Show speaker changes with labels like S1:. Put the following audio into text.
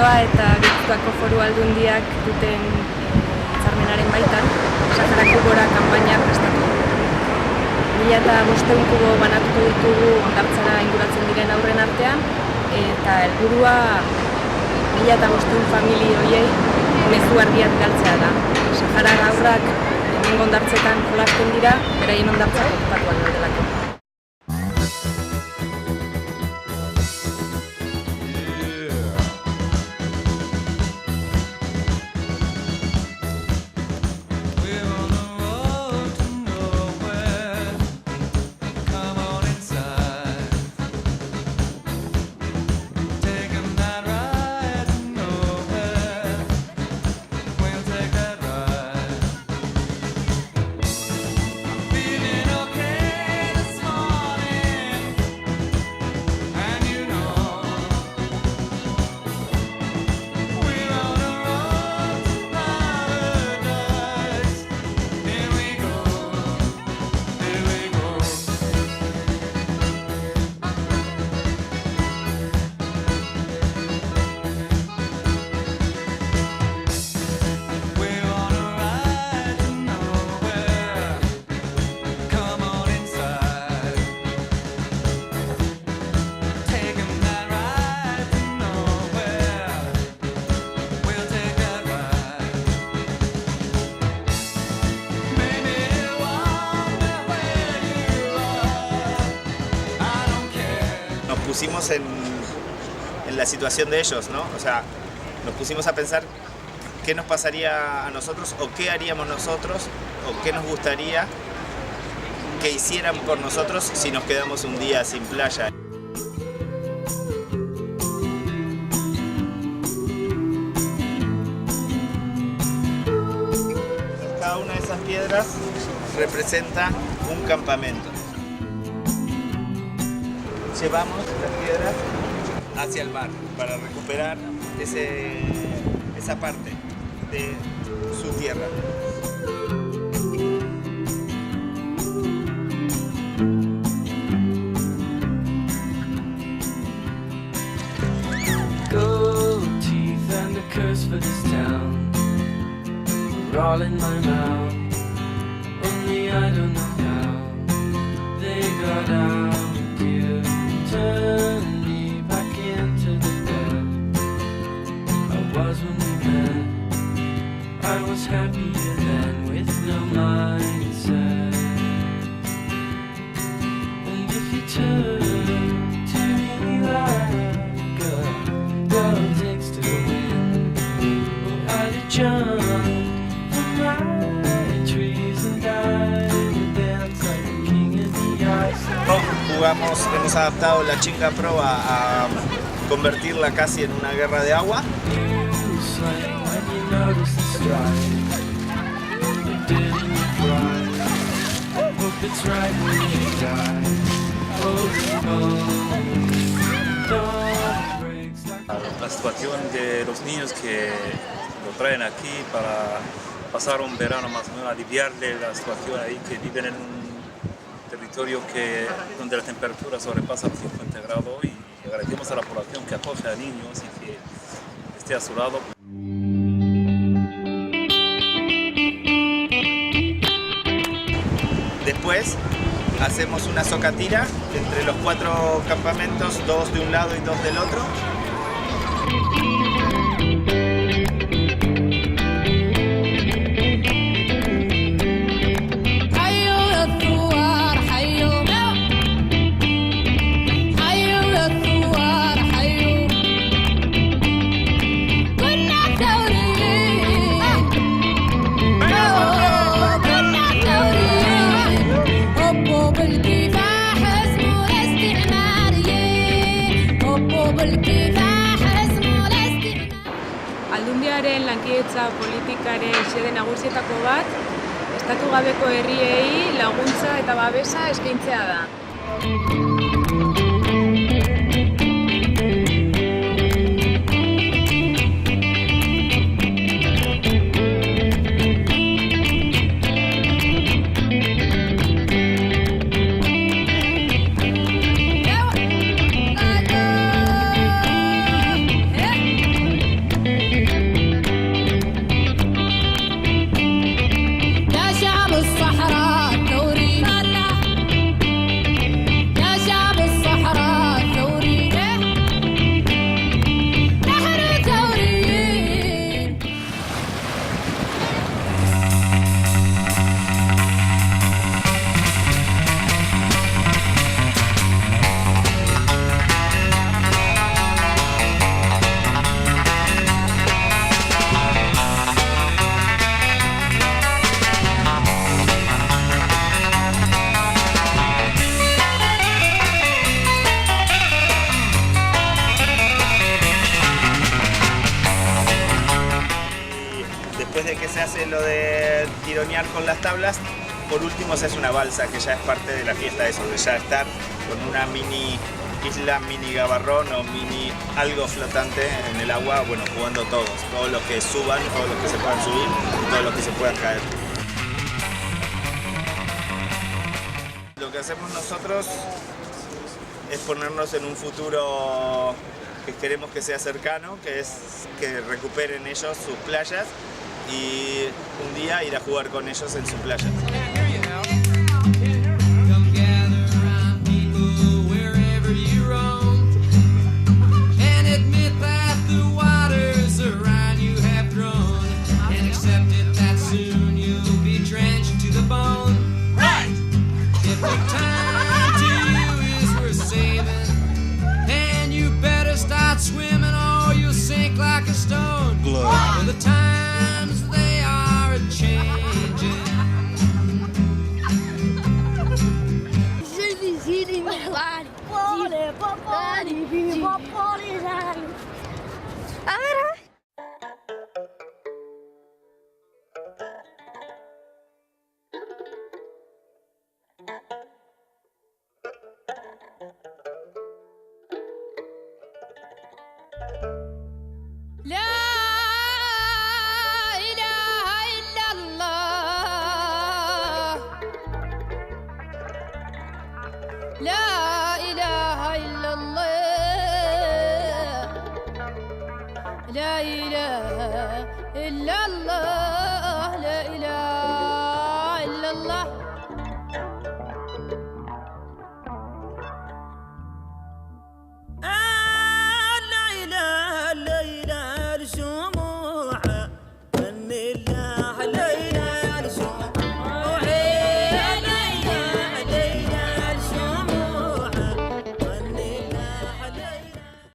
S1: Ondarroa eta Gipuzkoako Foru Aldundiak duten hitzarmenaren baitan Saharako Gora kanpaina prestatu. 1500 kubo banatuko ditugu hondartzara inguratzen diren haurren artean, eta helburua 1500 famili horiei mezu argiak galtzea da. Saharar haurrak hemengo hondartzetan jolasten dira, beraien hondartzak okupatuak daudelako.
S2: Pusimos en la situación de ellos, ¿no? O sea, nos pusimos a pensar qué nos pasaría a nosotros o qué haríamos nosotros o qué nos gustaría que hicieran por nosotros si nos quedamos un día sin playa. Cada una de esas piedras representa un campamento. Llevamos las piedras hacia el mar para recuperar esa parte de su tierra.
S3: Gold teeth and a curse for this town were all in my mouth. Only I don't know how they got out. Turn me back into the bed I was when we met. I was happier then with no mindset. And if you turn to me like a girl takes to the wind, well, I'd have jumped from my trees and died and danced like a king in the ice.
S2: Hemos adaptado la Chinga Pro a convertirla casi en una guerra de agua.
S4: La situación de los niños que lo traen aquí para pasar un verano más o menos, aliviarle la situación ahí, que viven en un territorio donde la temperatura sobrepasa los 50 grados, y agradecemos a la población que acoge a niños y que esté a su lado.
S2: Después hacemos una socatira entre los 4 campamentos, 2 de un lado y 2 del otro.
S1: Aldundiaren lankidetza politikaren xede nagusietako bat, estatu gabeko herriei laguntza eta babesa eskaintzea da.
S2: después de que se hace lo de tironear con las tablas, por último se hace una balsa, que ya es parte de la fiesta, eso, de ya estar con una mini isla, mini gabarrón o mini algo flotante en el agua, bueno, jugando todos los que suban, todos los que se puedan subir y todos los que se puedan caer. Lo que hacemos nosotros es ponernos en un futuro que queremos que sea cercano, que es que recuperen ellos sus playas y un día ir a jugar con ellos en sus playas.
S3: Swimming or you'll sink like a stone. Well, the times they are a-changing.
S5: A ver.
S6: لا إله إلا الله لا إله إلا الله لا إله إلا الله